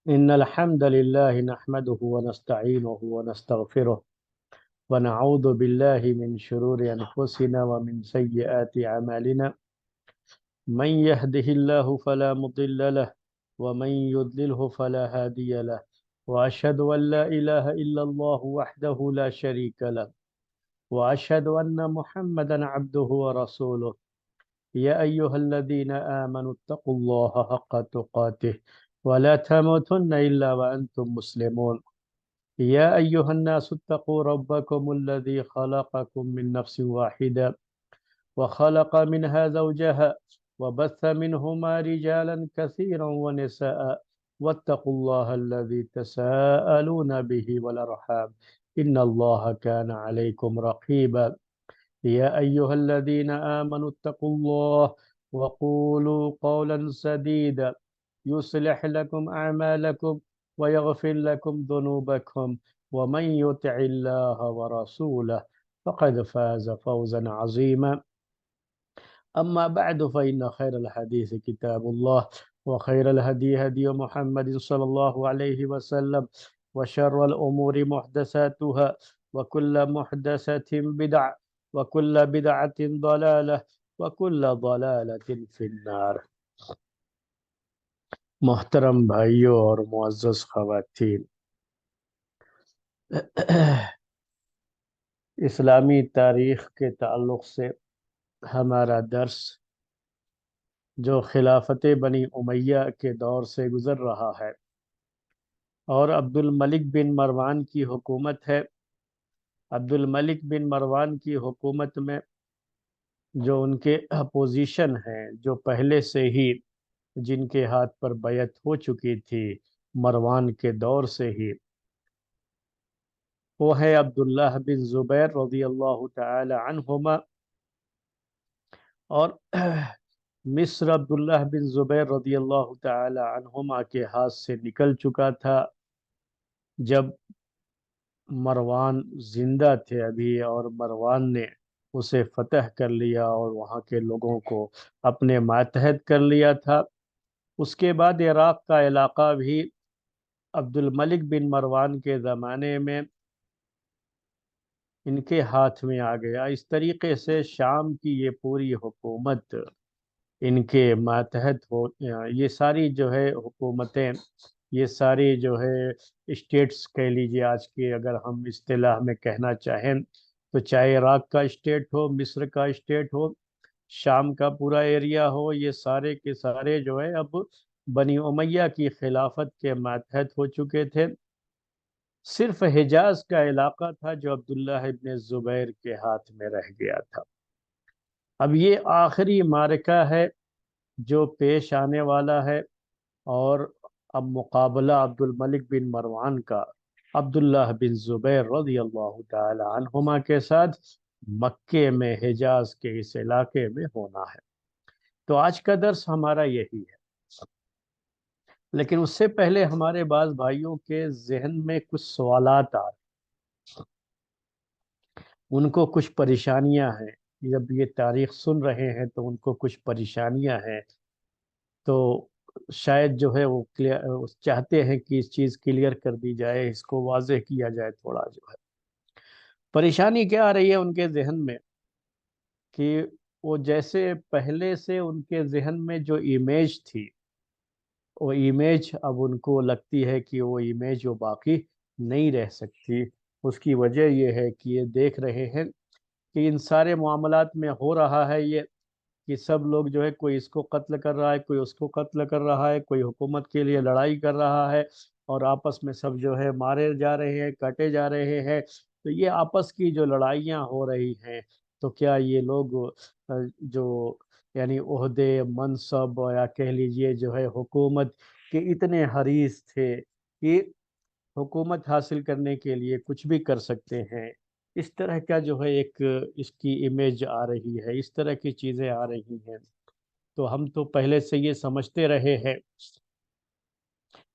إن الحمد لله نحمده ونستعينه ونستغفره ونعوذ بالله من شرور أنفسنا ومن سيئات أعمالنا. من يهده الله فلا مضل له ومن يضلله فلا هادي له. وأشهد أن لا إله إلا الله وحده لا شريك له، وأشهد أن محمدا عبده ورسوله. يا أيها الذين آمنوا اتقوا الله حق تقاته ولا تموتن إلا وأنتم مسلمون. يا أيها الناس اتقوا ربكم الذي خلقكم من نفس واحدة وخلق منها زوجها وبث منهما رجالا كثيرا ونساء، واتقوا الله الذي تساءلون به والأرحام، إن الله كان عليكم رقيبا. يا أيها الذين آمنوا اتقوا الله وقولوا قولا سديدا يصلح لكم أعمالكم ويغفر لكم ذنوبكم، ومن يطع الله ورسوله فقد فاز فوزا عظيما. أما بعد فإن خير الحديث كتاب الله، وخير الهدي هدي محمد صلى الله عليه وسلم، وشر الأمور محدثاتها، وكل محدثة بدعة، وكل بدعة ضلالة، وكل ضلالة في النار۔ محترم بھائیوں اور معزز خواتین، اسلامی تاریخ کے تعلق سے ہمارا درس جو خلافت بنی امیہ کے دور سے گزر رہا ہے اور عبد الملک بن مروان کی حکومت ہے۔ عبد الملک بن مروان کی حکومت میں جو ان کے اپوزیشن ہیں، جو پہلے سے ہی جن کے ہاتھ پر بیعت ہو چکی تھی مروان کے دور سے ہی، وہ ہے عبداللہ بن زبیر رضی اللہ تعالی عنہما۔ اور مصر عبداللہ بن زبیر رضی اللہ تعالی عنہما کے ہاتھ سے نکل چکا تھا جب مروان زندہ تھے ابھی، اور مروان نے اسے فتح کر لیا اور وہاں کے لوگوں کو اپنے ماتحت کر لیا تھا۔ اس کے بعد عراق کا علاقہ بھی عبد الملک بن مروان کے زمانے میں ان کے ہاتھ میں آ گیا۔ اس طریقے سے شام کی یہ پوری حکومت ان کے ماتحت ہو، یہ ساری جو ہے حکومتیں، یہ ساری جو ہے اسٹیٹس کہہ لیجیے آج کے اگر ہم اصطلاح میں کہنا چاہیں تو، چاہے عراق کا اسٹیٹ ہو، مصر کا اسٹیٹ ہو، شام کا پورا ایریا ہو، یہ سارے کے سارے جو ہے اب بنی امیہ کی خلافت کے ماتحت ہو چکے تھے۔ صرف حجاز کا علاقہ تھا جو عبداللہ ابن زبیر کے ہاتھ میں رہ گیا تھا۔ اب یہ آخری معرکہ ہے جو پیش آنے والا ہے، اور اب مقابلہ عبد الملک بن مروان کا عبداللہ بن زبیر رضی اللہ تعالی عنہما کے ساتھ مکے میں حجاز کے اس علاقے میں ہونا ہے۔ تو آج کا درس ہمارا یہی ہے، لیکن اس سے پہلے ہمارے بعض بھائیوں کے ذہن میں کچھ سوالات آ رہے ہیں، ان کو کچھ پریشانیاں ہیں۔ جب یہ تاریخ سن رہے ہیں تو ان کو کچھ پریشانیاں ہیں، تو شاید جو ہے وہ چاہتے ہیں کہ اس چیز کلیئر کر دی جائے، اس کو واضح کیا جائے تھوڑا۔ جو ہے پریشانی کیا آ رہی ہے ان کے ذہن میں کہ وہ جیسے پہلے سے ان کے ذہن میں جو امیج تھی، وہ امیج اب ان کو لگتی ہے کہ وہ امیج وہ باقی نہیں رہ سکتی۔ اس کی وجہ یہ ہے کہ یہ دیکھ رہے ہیں کہ ان سارے معاملات میں ہو رہا ہے یہ کہ سب لوگ جو ہے، کوئی اس کو قتل کر رہا ہے، کوئی اس کو قتل کر رہا ہے، کوئی حکومت کے لیے لڑائی کر رہا ہے، اور آپس میں سب جو ہے مارے جا رہے ہیں، کاٹے جا رہے ہیں۔ تو یہ آپس کی جو لڑائیاں ہو رہی ہیں، تو کیا یہ لوگ جو یعنی عہدے منصب یا کہہ لیجئے جو ہے حکومت کے اتنے حریص تھے کہ حکومت حاصل کرنے کے لیے کچھ بھی کر سکتے ہیں، اس طرح کا جو ہے ایک اس کی امیج آ رہی ہے، اس طرح کی چیزیں آ رہی ہیں۔ تو ہم تو پہلے سے یہ سمجھتے رہے ہیں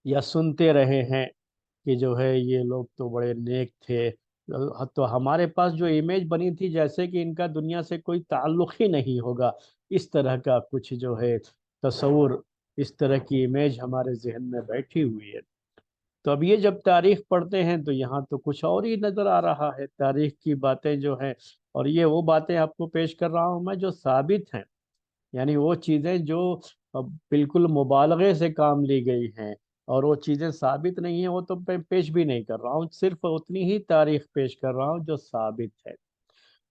یا سنتے رہے ہیں کہ جو ہے یہ لوگ تو بڑے نیک تھے، تو ہمارے پاس جو امیج بنی تھی جیسے کہ ان کا دنیا سے کوئی تعلق ہی نہیں ہوگا، اس طرح کا کچھ جو ہے تصور، اس طرح کی امیج ہمارے ذہن میں بیٹھی ہوئی ہے۔ تو اب یہ جب تاریخ پڑھتے ہیں تو یہاں تو کچھ اور ہی نظر آ رہا ہے، تاریخ کی باتیں جو ہیں، اور یہ وہ باتیں آپ کو پیش کر رہا ہوں میں جو ثابت ہیں، یعنی وہ چیزیں جو بالکل مبالغے سے کام لی گئی ہیں، اور وہ چیزیں ثابت نہیں ہیں وہ تو میں پیش بھی نہیں کر رہا ہوں، صرف اتنی ہی تاریخ پیش کر رہا ہوں جو ثابت ہے۔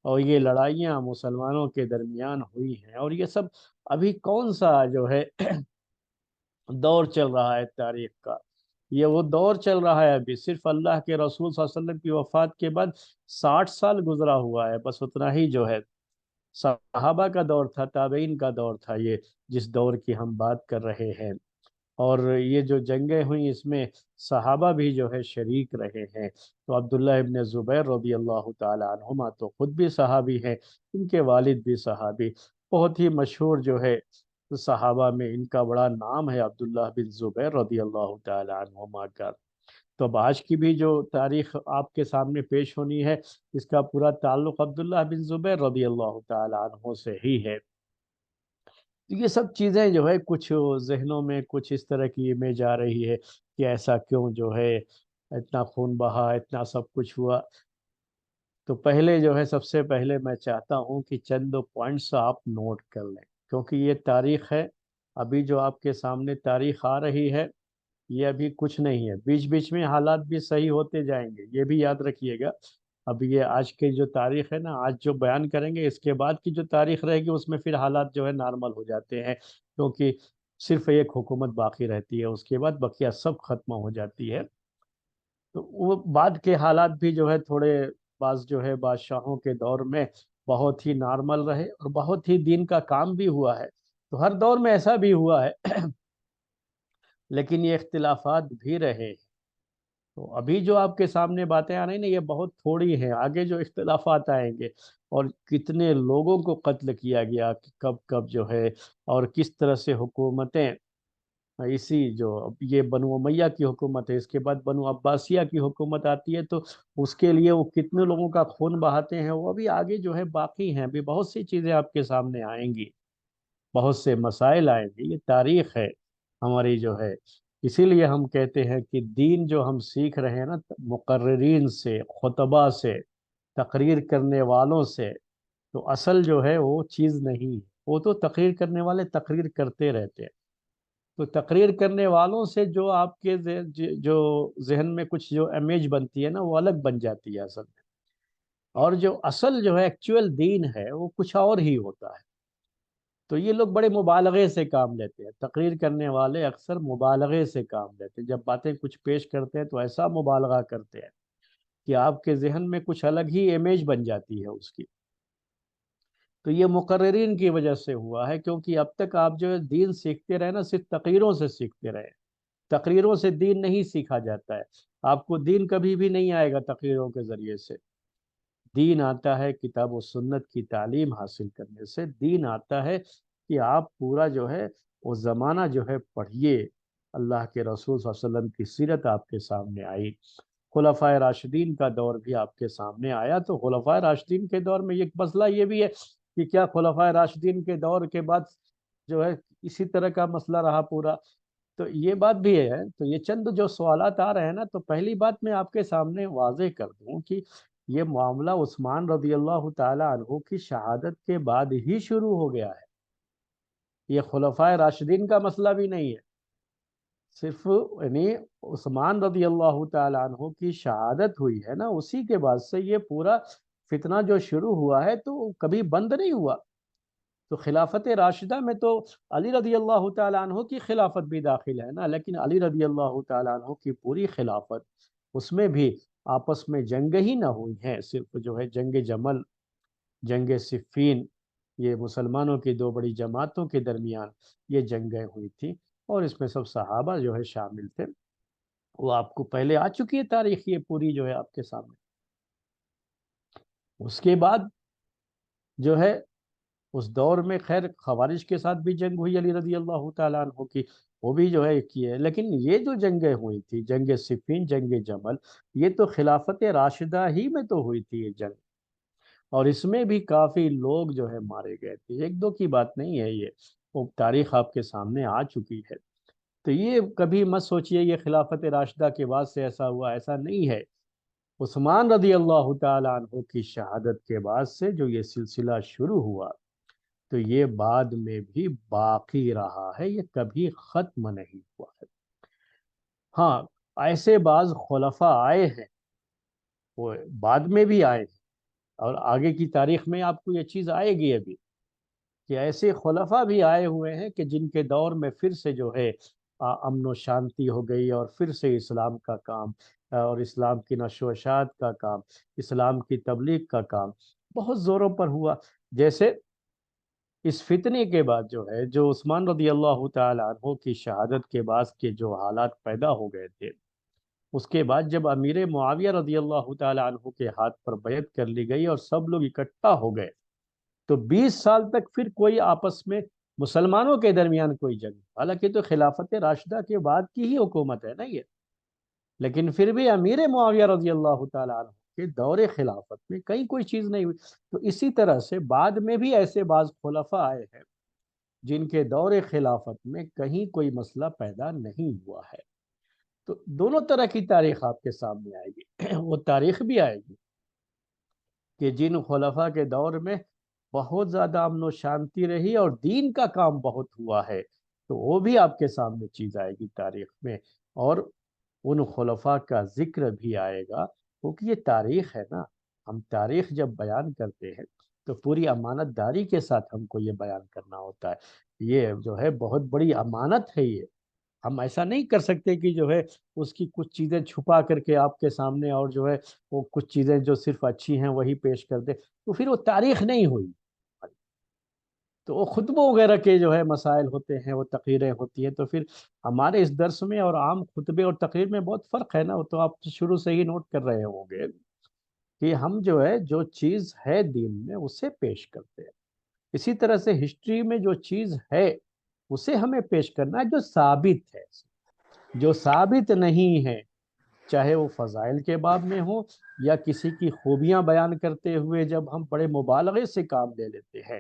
اور یہ لڑائیاں مسلمانوں کے درمیان ہوئی ہیں، اور یہ سب ابھی کون سا جو ہے دور چل رہا ہے تاریخ کا؟ یہ وہ دور چل رہا ہے ابھی، صرف اللہ کے رسول صلی اللہ علیہ وسلم کی وفات کے بعد 60 سال گزرا ہوا ہے، بس اتنا ہی جو ہے صحابہ کا دور تھا، تابعین کا دور تھا، یہ جس دور کی ہم بات کر رہے ہیں۔ اور یہ جو جنگیں ہوئیں اس میں صحابہ بھی جو ہے شریک رہے ہیں۔ تو عبداللہ ابن زبیر رضی اللہ تعالی عنہما تو خود بھی صحابی ہیں، ان کے والد بھی صحابی، بہت ہی مشہور جو ہے صحابہ میں ان کا بڑا نام ہے، عبداللہ بن زبیر رضی اللہ تعالی عنہما کا۔ تو اب آج کی بھی جو تاریخ آپ کے سامنے پیش ہونی ہے، اس کا پورا تعلق عبداللہ بن زبیر رضی اللہ تعالی عنہ سے ہی ہے۔ تو یہ سب چیزیں جو ہے کچھ ذہنوں میں کچھ اس طرح کی امیج آ رہی ہے کہ ایسا کیوں جو ہے اتنا خون بہا، اتنا سب کچھ ہوا۔ تو پہلے جو ہے سب سے پہلے میں چاہتا ہوں کہ چند دو پوائنٹس آپ نوٹ کر لیں، کیونکہ یہ تاریخ ہے، ابھی جو آپ کے سامنے تاریخ آ رہی ہے یہ ابھی کچھ نہیں ہے، بیچ بیچ میں حالات بھی صحیح ہوتے جائیں گے، یہ بھی یاد رکھیے گا۔ اب یہ آج کی جو تاریخ ہے نا، آج جو بیان کریں گے، اس کے بعد کی جو تاریخ رہے گی اس میں پھر حالات جو ہے نارمل ہو جاتے ہیں، کیونکہ صرف ایک حکومت باقی رہتی ہے، اس کے بعد بقیہ سب ختم ہو جاتی ہے۔ تو وہ بعد کے حالات بھی جو ہے تھوڑے، بعض جو ہے بادشاہوں کے دور میں بہت ہی نارمل رہے اور بہت ہی دین کا کام بھی ہوا ہے، تو ہر دور میں ایسا بھی ہوا ہے لیکن یہ اختلافات بھی رہے۔ تو ابھی جو آپ کے سامنے باتیں آ رہی نا یہ بہت تھوڑی ہیں، آگے جو اختلافات آئیں گے، اور کتنے لوگوں کو قتل کیا گیا کب کب جو ہے، اور کس طرح سے حکومتیں، اسی جو یہ بنو امیہ کی حکومت ہے، اس کے بعد بنو عباسیہ کی حکومت آتی ہے، تو اس کے لیے وہ کتنے لوگوں کا خون بہاتے ہیں، وہ بھی آگے جو ہے باقی ہیں، ابھی بہت سی چیزیں آپ کے سامنے آئیں گی، بہت سے مسائل آئیں گے، یہ تاریخ ہے ہماری جو ہے۔ اسی لیے ہم کہتے ہیں کہ دین جو ہم سیکھ رہے ہیں نا، مقررین سے، خطبہ سے، تقریر کرنے والوں سے، تو اصل جو ہے وہ چیز نہیں ہے، وہ تو تقریر کرنے والے تقریر کرتے رہتے ہیں، تو تقریر کرنے والوں سے جو آپ کے جو ذہن میں کچھ جو امیج بنتی ہے نا وہ الگ بن جاتی ہے اصل میں، اور جو اصل جو ہے ایکچوئل دین ہے وہ کچھ اور ہی ہوتا ہے۔ تو یہ لوگ بڑے مبالغے سے کام لیتے ہیں، تقریر کرنے والے اکثر مبالغے سے کام لیتے ہیں، جب باتیں کچھ پیش کرتے ہیں تو ایسا مبالغہ کرتے ہیں کہ آپ کے ذہن میں کچھ الگ ہی امیج بن جاتی ہے اس کی۔ تو یہ مقررین کی وجہ سے ہوا ہے، کیونکہ اب تک آپ جو ہے دین سیکھتے رہے نا صرف تقریروں سے سیکھتے رہے، تقریروں سے دین نہیں سیکھا جاتا ہے، آپ کو دین کبھی بھی نہیں آئے گا تقریروں کے ذریعے سے۔ دین آتا ہے کتاب و سنت کی تعلیم حاصل کرنے سے، دین آتا ہے کہ آپ پورا جو ہے وہ زمانہ جو ہے پڑھیے، اللہ کے رسول صلی اللہ علیہ وسلم کی سیرت آپ کے سامنے آئی، خلفائے راشدین کا دور بھی آپ کے سامنے آیا، تو خلفائے راشدین کے دور میں ایک مسئلہ یہ بھی ہے کہ کیا خلفائے راشدین کے دور کے بعد جو ہے اسی طرح کا مسئلہ رہا پورا؟ تو یہ بات بھی ہے، تو یہ چند جو سوالات آ رہے ہیں نا، تو پہلی بات میں آپ کے سامنے واضح کر دوں کہ یہ معاملہ عثمان رضی اللہ تعالی عنہ کی شہادت کے بعد ہی شروع ہو گیا ہے، یہ خلفائے راشدین کا مسئلہ بھی نہیں ہے، صرف یعنی عثمان رضی اللہ تعالی عنہ کی شہادت ہوئی ہے نا، اسی کے بعد سے یہ پورا فتنہ جو شروع ہوا ہے تو کبھی بند نہیں ہوا۔ تو خلافت راشدہ میں تو علی رضی اللہ تعالیٰ عنہ کی خلافت بھی داخل ہے نا، لیکن علی رضی اللہ تعالیٰ عنہ کی پوری خلافت، اس میں بھی آپس میں جنگ ہی نہ ہوئی ہیں، صرف جو ہے جنگ جمل، جنگ صفین، یہ مسلمانوں کی دو بڑی جماعتوں کے درمیان یہ جنگیں ہوئی تھیں، اور اس میں سب صحابہ جو ہے شامل تھے، وہ آپ کو پہلے آ چکی ہے تاریخ یہ پوری جو ہے آپ کے سامنے۔ اس کے بعد جو ہے اس دور میں خیر خوارج کے ساتھ بھی جنگ ہوئی علی رضی اللہ تعالیٰ عنہ کی، وہ بھی جو ہے کی ہے، لیکن یہ جو جنگیں ہوئی تھی، جنگ صفین، جنگ جمل، یہ تو خلافت راشدہ ہی میں تو ہوئی تھی یہ جنگ، اور اس میں بھی کافی لوگ جو ہے مارے گئے تھے، ایک دو کی بات نہیں ہے یہ، وہ تاریخ آپ کے سامنے آ چکی ہے۔ تو یہ کبھی مت سوچئے یہ خلافت راشدہ کے بعد سے ایسا ہوا، ایسا نہیں ہے۔ عثمان رضی اللہ تعالیٰ عنہ کی شہادت کے بعد سے جو یہ سلسلہ شروع ہوا تو یہ بعد میں بھی باقی رہا ہے، یہ کبھی ختم نہیں ہوا ہے۔ ہاں، ایسے بعض خلفاء آئے ہیں، وہ بعد میں بھی آئے ہیں، اور آگے کی تاریخ میں آپ کو یہ چیز آئے گی ابھی، کہ ایسے خلفاء بھی آئے ہوئے ہیں کہ جن کے دور میں پھر سے جو ہے امن و شانتی ہو گئی، اور پھر سے اسلام کا کام اور اسلام کی نشر و اشاعت کا کام، اسلام کی تبلیغ کا کام بہت زوروں پر ہوا۔ جیسے اس فتنے کے بعد جو ہے، جو عثمان رضی اللہ تعالی عنہ کی شہادت کے بعد کے جو حالات پیدا ہو گئے تھے، اس کے بعد جب امیر معاویہ رضی اللہ تعالی عنہ کے ہاتھ پر بیعت کر لی گئی اور سب لوگ اکٹھا ہو گئے، تو 20 سال تک پھر کوئی آپس میں مسلمانوں کے درمیان کوئی جنگ، حالانکہ تو خلافت راشدہ کے بعد کی ہی حکومت ہے نا یہ، لیکن پھر بھی امیر معاویہ رضی اللہ تعالیٰ عنہ کے دور خلافت میں کہیں کوئی چیز نہیں ہوئی۔ تو اسی طرح سے بعد میں بھی ایسے بعض خلفاء آئے ہیں جن کے دور خلافت میں کہیں کوئی مسئلہ پیدا نہیں ہوا ہے۔ تو دونوں طرح کی تاریخ آپ کے سامنے آئے گی۔ وہ تاریخ بھی آئے گی کہ جن خلفاء کے دور میں بہت زیادہ امن و شانتی رہی اور دین کا کام بہت ہوا ہے، تو وہ بھی آپ کے سامنے چیز آئے گی تاریخ میں، اور ان خلفاء کا ذکر بھی آئے گا، کیونکہ یہ تاریخ ہے نا۔ ہم تاریخ جب بیان کرتے ہیں تو پوری امانت داری کے ساتھ ہم کو یہ بیان کرنا ہوتا ہے۔ یہ جو ہے بہت بڑی امانت ہے یہ، ہم ایسا نہیں کر سکتے کہ جو ہے اس کی کچھ چیزیں چھپا کر کے آپ کے سامنے، اور جو ہے وہ کچھ چیزیں جو صرف اچھی ہیں وہی پیش کر دے، تو پھر وہ تاریخ نہیں ہوئی۔ تو وہ خطبوں وغیرہ کے جو ہے مسائل ہوتے ہیں، وہ تقریریں ہوتی ہیں، تو پھر ہمارے اس درس میں اور عام خطبے اور تقریر میں بہت فرق ہے نا، وہ تو آپ شروع سے ہی نوٹ کر رہے ہوں گے کہ ہم جو ہے جو چیز ہے دین میں اسے پیش کرتے ہیں، اسی طرح سے ہسٹری میں جو چیز ہے اسے ہمیں پیش کرنا ہے جو ثابت ہے۔ جو ثابت نہیں ہے، چاہے وہ فضائل کے باب میں ہو یا کسی کی خوبیاں بیان کرتے ہوئے جب ہم بڑے مبالغے سے کام لے لیتے ہیں،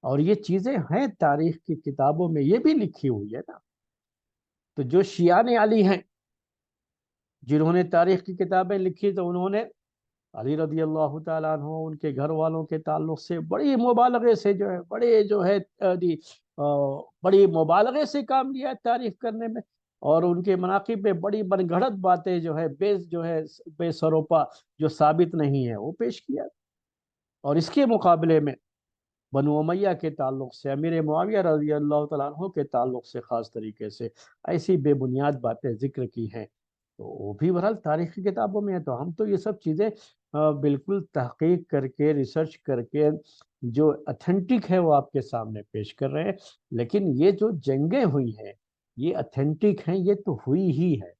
اور یہ چیزیں ہیں تاریخ کی کتابوں میں یہ بھی لکھی ہوئی ہے نا۔ تو جو شیعان علی ہیں جنہوں نے تاریخ کی کتابیں لکھی، تو انہوں نے علی رضی اللہ تعالیٰ عنہ ان کے گھر والوں کے تعلق سے بڑی مبالغے سے جو ہے بڑی مبالغے سے کام لیا ہے تاریخ کرنے میں، اور ان کے مناقب میں بڑی من گھڑت باتیں بے سروپا جو ثابت نہیں ہے وہ پیش کیا۔ اور اس کے مقابلے میں بنو امیہ کے تعلق سے، امیر معاویہ رضی اللہ تعالیٰ عنہ کے تعلق سے خاص طریقے سے ایسی بے بنیاد باتیں ذکر کی ہیں، تو وہ بھی بہرحال تاریخی کتابوں میں ہے۔ تو ہم تو یہ سب چیزیں بالکل تحقیق کر کے، ریسرچ کر کے جو اتھینٹک ہے وہ آپ کے سامنے پیش کر رہے ہیں، لیکن یہ جو جنگیں ہوئی ہیں یہ اتھینٹک ہیں، یہ تو ہوئی ہی ہے،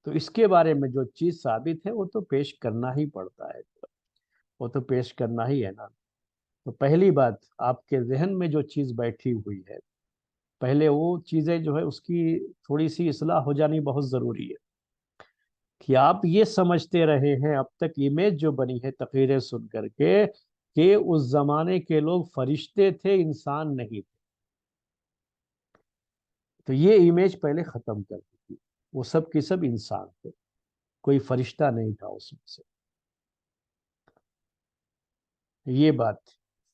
تو اس کے بارے میں جو چیز ثابت ہے وہ تو پیش کرنا ہی پڑتا ہے، وہ تو پیش کرنا ہی ہے نا۔ تو پہلی بات، آپ کے ذہن میں جو چیز بیٹھی ہوئی ہے، پہلے وہ چیزیں جو ہے اس کی تھوڑی سی اصلاح ہو جانی بہت ضروری ہے، کہ آپ یہ سمجھتے رہے ہیں اب تک امیج جو بنی ہے تقریریں سن کر کے کہ اس زمانے کے لوگ فرشتے تھے، انسان نہیں تھے، تو یہ امیج پہلے ختم کر دی تھی۔ وہ سب کی سب انسان تھے، کوئی فرشتہ نہیں تھا اس میں سے۔ یہ بات،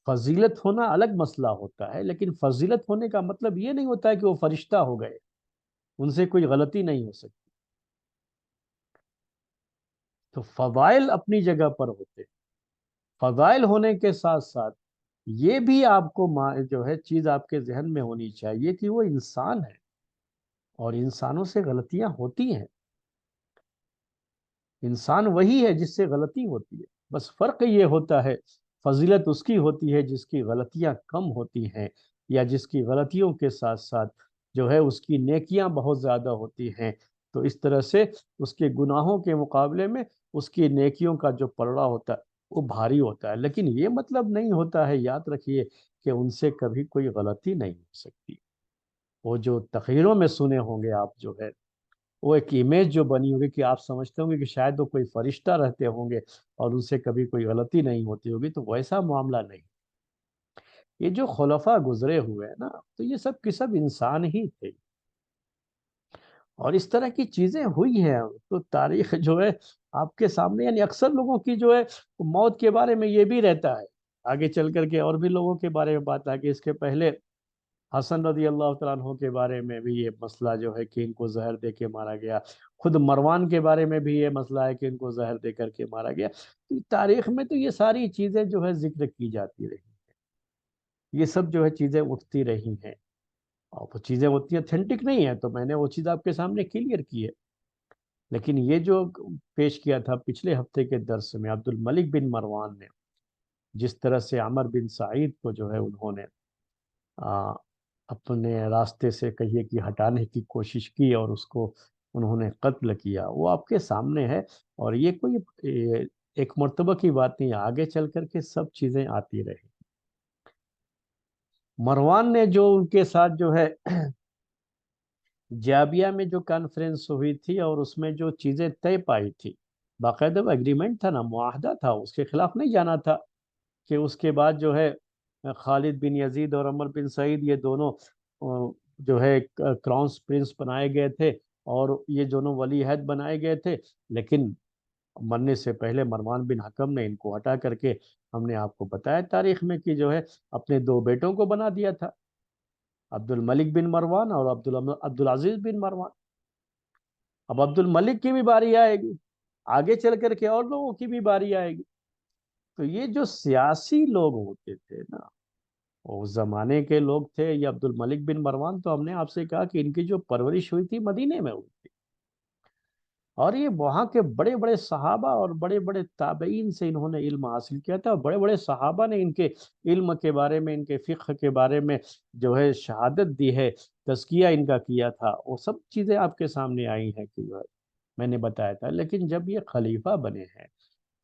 فضیلت ہونا الگ مسئلہ ہوتا ہے، لیکن فضیلت ہونے کا مطلب یہ نہیں ہوتا ہے کہ وہ فرشتہ ہو گئے، ان سے کوئی غلطی نہیں ہو سکتی۔ تو فضائل اپنی جگہ پر ہوتے، فضائل ہونے کے ساتھ ساتھ یہ بھی آپ کو جو ہے چیز آپ کے ذہن میں ہونی چاہیے کہ وہ انسان ہے، اور انسانوں سے غلطیاں ہوتی ہیں، انسان وہی ہے جس سے غلطی ہوتی ہے، بس فرق یہ ہوتا ہے فضیلت اس کی ہوتی ہے جس کی غلطیاں کم ہوتی ہیں، یا جس کی غلطیوں کے ساتھ ساتھ جو ہے اس کی نیکیاں بہت زیادہ ہوتی ہیں، تو اس طرح سے اس کے گناہوں کے مقابلے میں اس کی نیکیوں کا جو پلڑا ہوتا ہے وہ بھاری ہوتا ہے۔ لیکن یہ مطلب نہیں ہوتا ہے، یاد رکھیے، کہ ان سے کبھی کوئی غلطی نہیں ہو سکتی۔ وہ جو تقریروں میں سنے ہوں گے آپ، جو ہے وہ ایک امیج جو بنی ہوگی کہ آپ سمجھتے ہوں گے کہ شاید وہ کوئی فرشتہ رہتے ہوں گے اور ان سے کبھی کوئی غلطی نہیں ہوتی ہوگی، تو ویسا معاملہ نہیں۔ یہ جو خلفاء گزرے ہوئے ہیں نا، تو یہ سب کے سب انسان ہی تھے، اور اس طرح کی چیزیں ہوئی ہیں، تو تاریخ جو ہے آپ کے سامنے، یعنی اکثر لوگوں کی جو ہے موت کے بارے میں یہ بھی رہتا ہے، آگے چل کر کے اور بھی لوگوں کے بارے میں بات ہے کہ اس کے پہلے حسن رضی اللہ تعالیٰ عنہ کے بارے میں بھی یہ مسئلہ جو ہے کہ ان کو زہر دے کے مارا گیا، خود مروان کے بارے میں بھی یہ مسئلہ ہے کہ ان کو زہر دے کر کے مارا گیا۔ تو تاریخ میں تو یہ ساری چیزیں جو ہے ذکر کی جاتی رہی، یہ سب جو ہے چیزیں اٹھتی رہی ہیں، اور وہ چیزیں اتنی اتھینٹک نہیں ہیں، تو میں نے وہ چیز آپ کے سامنے کلیئر کی ہے۔ لیکن یہ جو پیش کیا تھا پچھلے ہفتے کے درس میں عبد الملک بن مروان نے، جس طرح سے عمر بن سعید کو جو ہے انہوں نے آ، اپنے راستے سے کہیے کہ ہٹانے کی کوشش کی اور اس کو انہوں نے قتل کیا، وہ آپ کے سامنے ہے، اور یہ کوئی ایک مرتبہ کی بات نہیں، آگے چل کر کے سب چیزیں آتی رہی۔ مروان نے جو ان کے ساتھ جو ہے جابیہ میں جو کانفرنس ہوئی تھی اور اس میں جو چیزیں طے پائی تھی، باقاعدہ ایگریمنٹ تھا نا، معاہدہ تھا، اس کے خلاف نہیں جانا تھا، کہ اس کے بعد جو ہے خالد بن یزید اور عمر بن سعید یہ دونوں جو ہے کراؤنس پرنس بنائے گئے تھے، اور یہ دونوں ولی عہد بنائے گئے تھے، لیکن مرنے سے پہلے مروان بن حکم نے ان کو ہٹا کر کے، ہم نے آپ کو بتایا تاریخ میں کہ جو ہے اپنے دو بیٹوں کو بنا دیا تھا، عبد الملک بن مروان اور عبد العزیز بن مروان۔ اب عبد الملک کی بھی باری آئے گی، آگے چل کر کے اور لوگوں کی بھی باری آئے گی۔ تو یہ جو سیاسی لوگ ہوتے تھے نا، اس زمانے کے لوگ تھے، یہ عبد الملک بن مروان، تو ہم نے آپ سے کہا کہ ان کی جو پرورش ہوئی تھی مدینے میں ہوئی تھی، اور یہ وہاں کے بڑے بڑے صحابہ اور بڑے بڑے تابعین سے انہوں نے علم حاصل کیا تھا، اور بڑے بڑے صحابہ نے ان کے علم کے بارے میں، ان کے فقہ کے بارے میں جو ہے شہادت دی ہے، تزکیہ ان کا کیا تھا، وہ سب چیزیں آپ کے سامنے آئی ہیں کہ جو ہے میں نے بتایا تھا۔ لیکن جب یہ خلیفہ بنے ہیں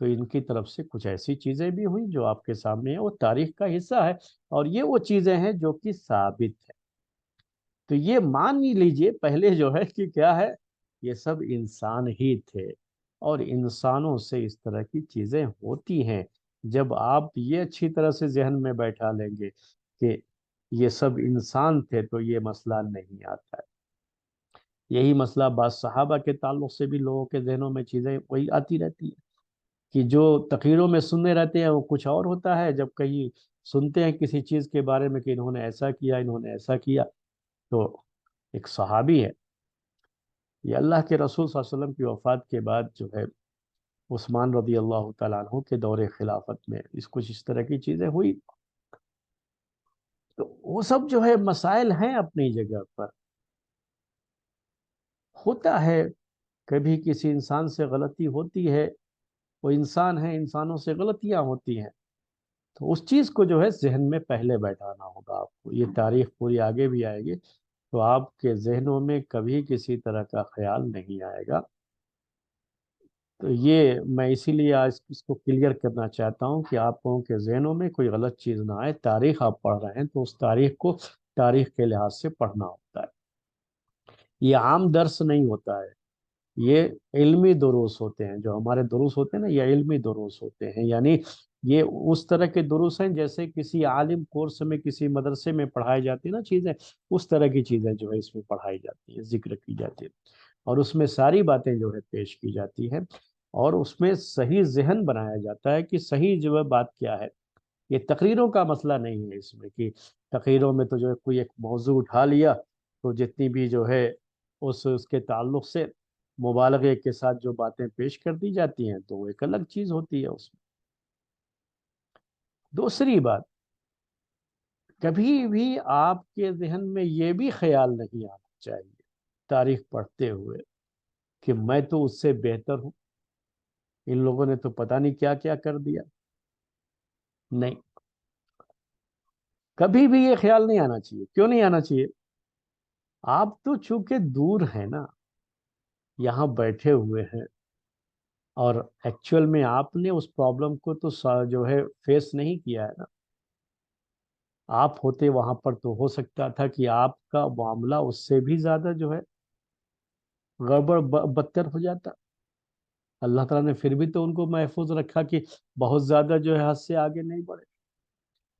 تو ان کی طرف سے کچھ ایسی چیزیں بھی ہوئی جو آپ کے سامنے ہیں، وہ تاریخ کا حصہ ہے، اور یہ وہ چیزیں ہیں جو کہ ثابت ہے۔ تو یہ مان ہی لیجئے پہلے جو ہے کہ کیا ہے، یہ سب انسان ہی تھے، اور انسانوں سے اس طرح کی چیزیں ہوتی ہیں۔ جب آپ یہ اچھی طرح سے ذہن میں بیٹھا لیں گے کہ یہ سب انسان تھے، تو یہ مسئلہ نہیں آتا ہے۔ یہی مسئلہ بعض صحابہ کے تعلق سے بھی لوگوں کے ذہنوں میں چیزیں وہی آتی رہتی ہیں، کہ جو تقریروں میں سننے رہتے ہیں وہ کچھ اور ہوتا ہے، جب کہیں سنتے ہیں کسی چیز کے بارے میں کہ انہوں نے ایسا کیا، انہوں نے ایسا کیا، تو ایک صحابی ہے، یہ اللہ کے رسول صلی اللہ علیہ وسلم کی وفات کے بعد جو ہے عثمان رضی اللہ تعالیٰ عنہ کے دور خلافت میں کچھ اس طرح کی چیزیں ہوئی، تو وہ سب جو ہے مسائل ہیں اپنی جگہ پر، ہوتا ہے کبھی کسی انسان سے غلطی ہوتی ہے، وہ انسان ہے، انسانوں سے غلطیاں ہوتی ہیں، تو اس چیز کو جو ہے ذہن میں پہلے بیٹھانا ہوگا آپ کو، یہ تاریخ پوری آگے بھی آئے گی، تو آپ کے ذہنوں میں کبھی کسی طرح کا خیال نہیں آئے گا۔ تو یہ میں اسی لیے آج اس کو کلیئر کرنا چاہتا ہوں کہ آپ لوگوں کے ذہنوں میں کوئی غلط چیز نہ آئے، تاریخ آپ پڑھ رہے ہیں تو اس تاریخ کو تاریخ کے لحاظ سے پڑھنا ہوتا ہے، یہ عام درس نہیں ہوتا ہے، یہ علمی دروس ہوتے ہیں، جو ہمارے دروس ہوتے ہیں نا، یہ علمی دروس ہوتے ہیں، یعنی یہ اس طرح کے دروس ہیں جیسے کسی عالم کورس میں، کسی مدرسے میں پڑھائی جاتی ہیں نا چیزیں، اس طرح کی چیزیں جو ہے اس میں پڑھائی جاتی ہیں، ذکر کی جاتی ہے، اور اس میں ساری باتیں جو ہے پیش کی جاتی ہیں، اور اس میں صحیح ذہن بنایا جاتا ہے کہ صحیح جو ہے بات کیا ہے۔ یہ تقریروں کا مسئلہ نہیں ہے اس میں، کہ تقریروں میں تو جو ہے کوئی ایک موضوع اٹھا لیا، تو جتنی بھی جو ہے اس کے تعلق سے مبالغے کے ساتھ جو باتیں پیش کر دی جاتی ہیں، تو وہ ایک الگ چیز ہوتی ہے اس میں۔ دوسری بات، کبھی بھی آپ کے ذہن میں یہ بھی خیال نہیں آنا چاہیے تاریخ پڑھتے ہوئے کہ میں تو اس سے بہتر ہوں، ان لوگوں نے تو پتہ نہیں کیا کیا کر دیا، نہیں، کبھی بھی یہ خیال نہیں آنا چاہیے۔ کیوں نہیں آنا چاہیے؟ آپ تو چونکہ دور ہیں نا، یہاں بیٹھے ہوئے ہیں، اور ایکچول میں آپ نے اس پرابلم کو تو جو ہے فیس نہیں کیا ہے نا، آپ ہوتے وہاں پر تو ہو سکتا تھا کہ آپ کا معاملہ اس سے بھی زیادہ جو ہے گڑبڑ بدتر ہو جاتا۔ اللہ تعالیٰ نے پھر بھی تو ان کو محفوظ رکھا کہ بہت زیادہ جو ہے حد سے آگے نہیں بڑھے۔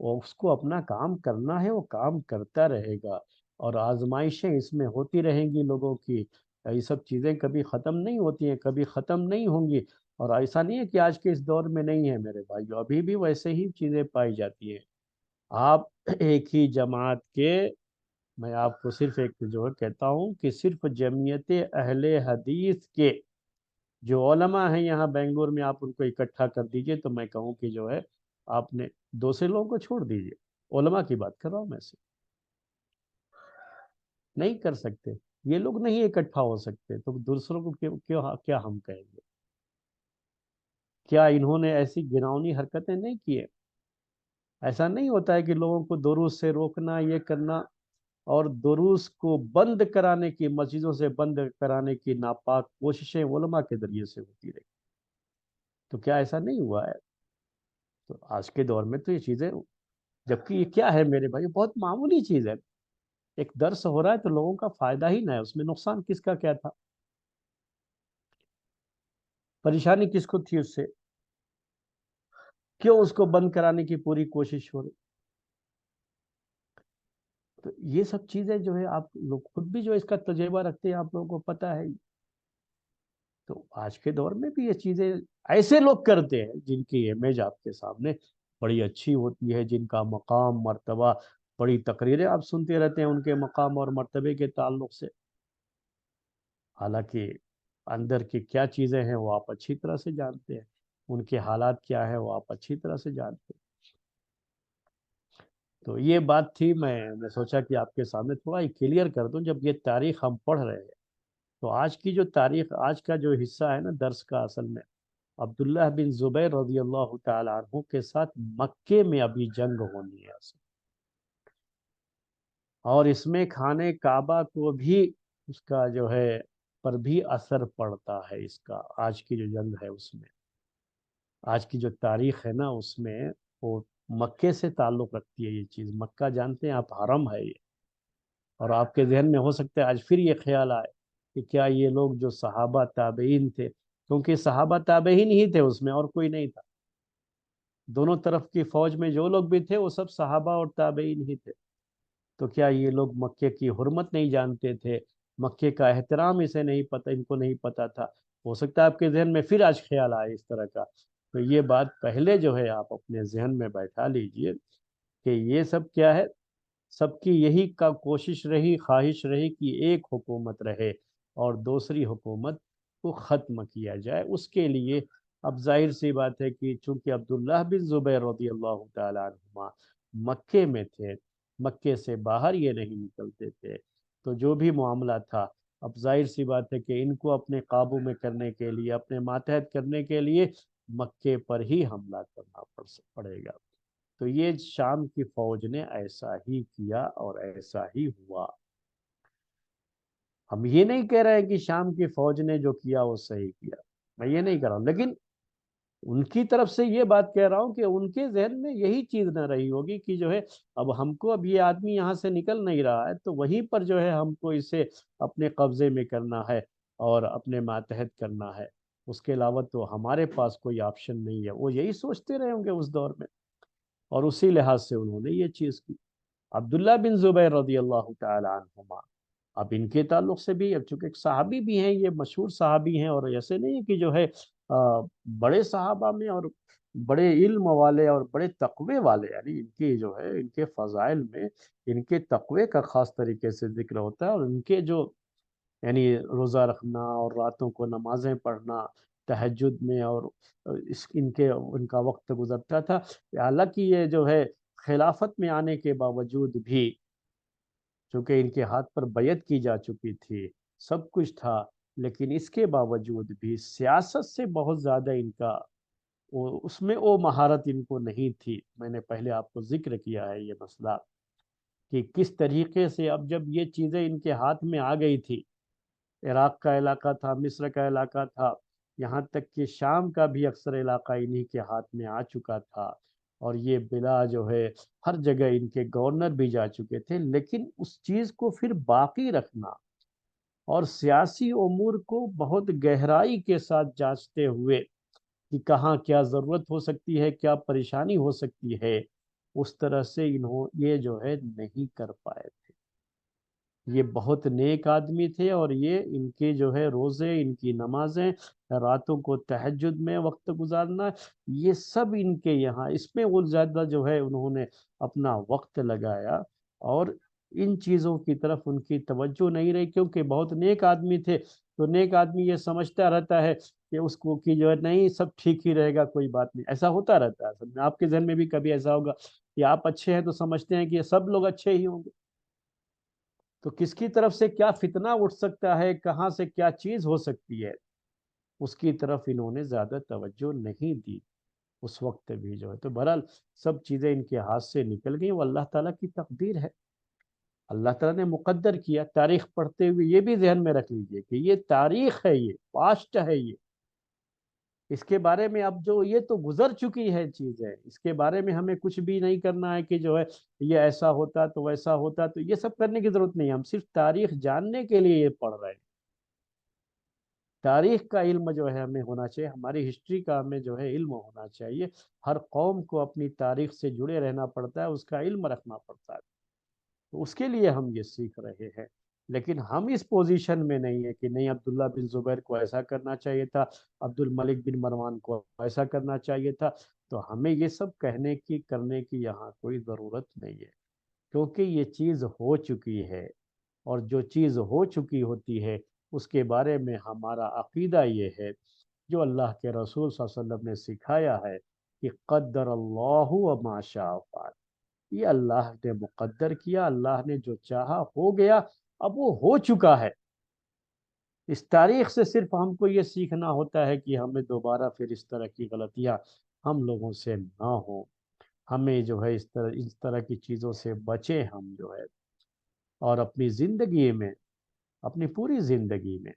وہ اس کو اپنا کام کرنا ہے، وہ کام کرتا رہے گا، اور آزمائشیں اس میں ہوتی رہیں گی لوگوں کی، یہ سب چیزیں کبھی ختم نہیں ہوتی ہیں، کبھی ختم نہیں ہوں گی۔ اور ایسا نہیں ہے کہ آج کے اس دور میں نہیں ہے میرے بھائیو، ابھی بھی ویسے ہی چیزیں پائی جاتی ہیں۔ آپ ایک ہی جماعت کے، میں آپ کو صرف ایک جو ہے کہتا ہوں کہ صرف جمعیت اہل حدیث کے جو علماء ہیں یہاں بنگلور میں، آپ ان کو اکٹھا کر دیجئے تو میں کہوں کہ جو ہے آپ نے دوسرے لوگوں کو چھوڑ دیجئے، علماء کی بات کر رہا ہوں میں سے، نہیں کر سکتے، یہ لوگ نہیں اکٹھا ہو سکتے تو دوسروں کو کیا ہم کہیں گے؟ کیا انہوں نے ایسی گناونی حرکتیں نہیں کی ہیں؟ ایسا نہیں ہوتا ہے کہ لوگوں کو دروس سے روکنا، یہ کرنا، اور دروس کو بند کرانے کی، مسجدوں سے بند کرانے کی ناپاک کوششیں علماء کے ذریعے سے ہوتی رہی، تو کیا ایسا نہیں ہوا ہے؟ تو آج کے دور میں تو یہ چیزیں، جبکہ یہ کیا ہے میرے بھائی، بہت معمولی چیز ہے، ایک درس ہو رہا ہے تو لوگوں کا فائدہ ہی نہ ہے، اس میں نقصان کس کا کیا تھا؟ پریشانی کس کو تھی اس سے؟ کیوں اس کو بند کرانے کی پوری کوشش ہو رہی؟ تو یہ سب چیزیں جو ہے آپ لوگ خود بھی جو اس کا تجربہ رکھتے ہیں، آپ لوگوں کو پتہ ہے، تو آج کے دور میں بھی یہ چیزیں ایسے لوگ کرتے ہیں جن کی امیج آپ کے سامنے بڑی اچھی ہوتی ہے، جن کا مقام مرتبہ، بڑی تقریریں آپ سنتے رہتے ہیں ان کے مقام اور مرتبے کے تعلق سے، حالانکہ اندر کی کیا چیزیں ہیں وہ آپ اچھی طرح سے جانتے ہیں، ان کے حالات کیا ہے وہ آپ اچھی طرح سے جانتے ہیں۔ تو یہ بات تھی، میں سوچا کہ آپ کے سامنے تھوڑا ہی کلیئر کر دوں، جب یہ تاریخ ہم پڑھ رہے ہیں تو آج کی جو تاریخ، آج کا جو حصہ ہے نا درس کا، اصل میں عبداللہ بن زبیر رضی اللہ تعالی عنہ کے ساتھ مکے میں ابھی جنگ ہونی ہے اصل، اور اس میں خانہ کعبہ کو بھی اس کا جو ہے پر بھی اثر پڑتا ہے، اس کا آج کی جو جنگ ہے اس میں، آج کی جو تاریخ ہے نا اس میں، وہ مکے سے تعلق رکھتی ہے یہ چیز، مکہ جانتے ہیں آپ حرم ہے یہ، اور آپ کے ذہن میں ہو سکتا ہے آج پھر یہ خیال آئے کہ کیا یہ لوگ جو صحابہ تابعین تھے، کیونکہ صحابہ تابعین ہی تھے اس میں، اور کوئی نہیں تھا، دونوں طرف کی فوج میں جو لوگ بھی تھے وہ سب صحابہ اور تابعین ہی تھے، تو کیا یہ لوگ مکے کی حرمت نہیں جانتے تھے؟ مکے کا احترام اسے نہیں پتہ، ان کو نہیں پتہ تھا؟ ہو سکتا ہے آپ کے ذہن میں پھر آج خیال آئے اس طرح کا، تو یہ بات پہلے جو ہے آپ اپنے ذہن میں بیٹھا لیجئے کہ یہ سب کیا ہے، سب کی یہی کا کوشش رہی، خواہش رہی کہ ایک حکومت رہے اور دوسری حکومت کو ختم کیا جائے، اس کے لیے اب ظاہر سی بات ہے کہ چونکہ عبداللہ بن زبیر رضی اللہ تعالیٰ عنہما مکے میں تھے، مکے سے باہر یہ نہیں نکلتے تھے، تو جو بھی معاملہ تھا اب ظاہر سی بات ہے کہ ان کو اپنے قابو میں کرنے کے لیے، اپنے ماتحت کرنے کے لیے مکے پر ہی حملہ کرنا پڑے گا، تو یہ شام کی فوج نے ایسا ہی کیا اور ایسا ہی ہوا۔ ہم یہ نہیں کہہ رہے ہیں کہ شام کی فوج نے جو کیا وہ صحیح کیا، میں یہ نہیں کہہ رہا ہوں، لیکن ان کی طرف سے یہ بات کہہ رہا ہوں کہ ان کے ذہن میں یہی چیز نہ رہی ہوگی کہ جو ہے اب ہم کو، اب یہ آدمی یہاں سے نکل نہیں رہا ہے تو وہیں پر جو ہے ہم کو اسے اپنے قبضے میں کرنا ہے اور اپنے ماتحت کرنا ہے، اس کے علاوہ تو ہمارے پاس کوئی آپشن نہیں ہے، وہ یہی سوچتے رہے ہوں گے اس دور میں، اور اسی لحاظ سے انہوں نے یہ چیز کی۔ عبداللہ بن زبیر رضی اللہ تعالی عنہما، اب ان کے تعلق سے بھی، اب چونکہ ایک صحابی بھی ہیں، یہ مشہور صحابی ہیں، اور ایسے نہیں ہے کہ جو ہے بڑے صحابہ میں اور بڑے علم والے اور بڑے تقوی والے، یعنی ان کی جو ہے ان کے فضائل میں ان کے تقوی کا خاص طریقے سے ذکر ہوتا ہے، اور ان کے جو یعنی روزہ رکھنا اور راتوں کو نمازیں پڑھنا تہجد میں، اور ان کا وقت گزرتا تھا، حالانکہ یہ جو ہے خلافت میں آنے کے باوجود بھی، چونکہ ان کے ہاتھ پر بیعت کی جا چکی تھی، سب کچھ تھا، لیکن اس کے باوجود بھی سیاست سے بہت زیادہ ان کا اس میں وہ مہارت ان کو نہیں تھی۔ میں نے پہلے آپ کو ذکر کیا ہے یہ مسئلہ کہ کس طریقے سے اب جب یہ چیزیں ان کے ہاتھ میں آ گئی تھی، عراق کا علاقہ تھا، مصر کا علاقہ تھا، یہاں تک کہ شام کا بھی اکثر علاقہ انہی کے ہاتھ میں آ چکا تھا، اور یہ بلا جو ہے ہر جگہ ان کے گورنر بھی جا چکے تھے، لیکن اس چیز کو پھر باقی رکھنا اور سیاسی امور کو بہت گہرائی کے ساتھ جانچتے ہوئے کہ کہاں کیا ضرورت ہو سکتی ہے، کیا پریشانی ہو سکتی ہے، اس طرح سے یہ جو ہے نہیں کر پائے تھے۔ یہ بہت نیک آدمی تھے، اور یہ ان کے جو ہے روزے، ان کی نمازیں، راتوں کو تہجد میں وقت گزارنا، یہ سب ان کے یہاں اس میں وہ زیادہ جو ہے انہوں نے اپنا وقت لگایا، اور ان چیزوں کی طرف ان کی توجہ نہیں رہی، کیونکہ بہت نیک آدمی تھے۔ تو نیک آدمی یہ سمجھتا رہتا ہے کہ اس کو کہ جو ہے نہیں، سب ٹھیک ہی رہے گا، کوئی بات نہیں، ایسا ہوتا رہتا ہے اصل میں۔ آپ کے ذہن میں بھی کبھی ایسا ہوگا کہ آپ اچھے ہیں تو سمجھتے ہیں کہ سب لوگ اچھے ہی ہوں گے، تو کس کی طرف سے کیا فتنہ اٹھ سکتا ہے، کہاں سے کیا چیز ہو سکتی ہے، اس کی طرف انہوں نے زیادہ توجہ نہیں دی اس وقت بھی جو ہے۔ تو بہرحال سب چیزیں ان کے ہاتھ سے نکل گئیں، وہ اللہ تعالیٰ کی تقدیر ہے، اللہ تعالیٰ نے مقدر کیا۔ تاریخ پڑھتے ہوئے یہ بھی ذہن میں رکھ لیجئے کہ یہ تاریخ ہے، یہ پاسٹ ہے، یہ اس کے بارے میں اب جو یہ تو گزر چکی ہے چیزیں، اس کے بارے میں ہمیں کچھ بھی نہیں کرنا ہے کہ جو ہے یہ ایسا ہوتا تو ویسا ہوتا، تو یہ سب کرنے کی ضرورت نہیں ہے، ہم صرف تاریخ جاننے کے لیے یہ پڑھ رہے ہیں۔ تاریخ کا علم جو ہے ہمیں ہونا چاہیے، ہماری ہسٹری کا ہمیں جو ہے علم ہونا چاہیے۔ ہر قوم کو اپنی تاریخ سے جڑے رہنا پڑتا ہے، اس کا علم رکھنا پڑتا ہے، تو اس کے لیے ہم یہ سیکھ رہے ہیں۔ لیکن ہم اس پوزیشن میں نہیں ہے کہ نہیں، عبداللہ بن زبیر کو ایسا کرنا چاہیے تھا، عبد الملک بن مروان کو ایسا کرنا چاہیے تھا، تو ہمیں یہ سب کہنے کی کرنے کی یہاں کوئی ضرورت نہیں ہے، کیونکہ یہ چیز ہو چکی ہے، اور جو چیز ہو چکی ہوتی ہے اس کے بارے میں ہمارا عقیدہ یہ ہے، جو اللہ کے رسول صلی اللہ علیہ وسلم نے سکھایا ہے کہ قدر اللہ و ما شاء فعل، یہ اللہ نے مقدر کیا، اللہ نے جو چاہا ہو گیا، اب وہ ہو چکا ہے۔ اس تاریخ سے صرف ہم کو یہ سیکھنا ہوتا ہے کہ ہمیں دوبارہ پھر اس طرح کی غلطیاں ہم لوگوں سے نہ ہوں، ہمیں جو ہے اس طرح کی چیزوں سے بچیں ہم جو ہے، اور اپنی زندگی میں، اپنی پوری زندگی میں،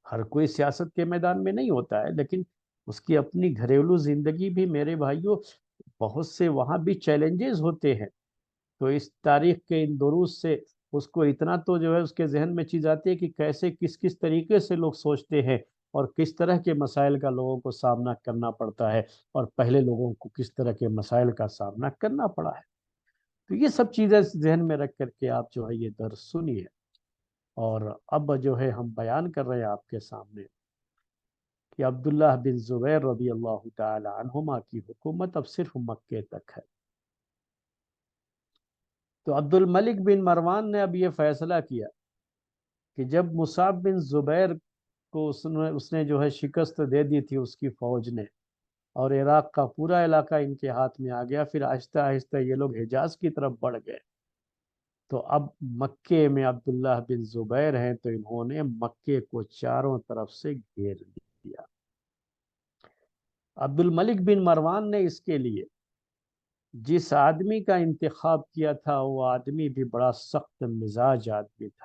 ہر کوئی سیاست کے میدان میں نہیں ہوتا ہے، لیکن اس کی اپنی گھریلو زندگی بھی میرے بھائیوں بہت سے وہاں بھی چیلنجز ہوتے ہیں۔ تو اس تاریخ کے ان دروس سے اس کو اتنا تو جو ہے اس کے ذہن میں چیز آتی ہے کہ کیسے کس کس طریقے سے لوگ سوچتے ہیں، اور کس طرح کے مسائل کا لوگوں کو سامنا کرنا پڑتا ہے، اور پہلے لوگوں کو کس طرح کے مسائل کا سامنا کرنا پڑا ہے۔ تو یہ سب چیزیں ذہن میں رکھ کر کے آپ جو ہے یہ درس سنیے، اور اب جو ہے ہم بیان کر رہے ہیں آپ کے سامنے کہ عبداللہ بن زبیر رضی اللہ تعالی عنہما کی حکومت اب صرف مکے تک ہے۔ تو عبد الملک بن مروان نے اب یہ فیصلہ کیا کہ جب مصعب بن زبیر کو اس نے جو ہے شکست دے دی تھی اس کی فوج نے، اور عراق کا پورا علاقہ ان کے ہاتھ میں آ گیا، پھر آہستہ آہستہ یہ لوگ حجاز کی طرف بڑھ گئے، تو اب مکے میں عبداللہ بن زبیر ہیں، تو انہوں نے مکے کو چاروں طرف سے گھیر دیا۔ عبد الملک بن مروان نے اس کے لیے جس آدمی کا انتخاب کیا تھا، وہ آدمی بھی بڑا سخت مزاج آدمی تھا۔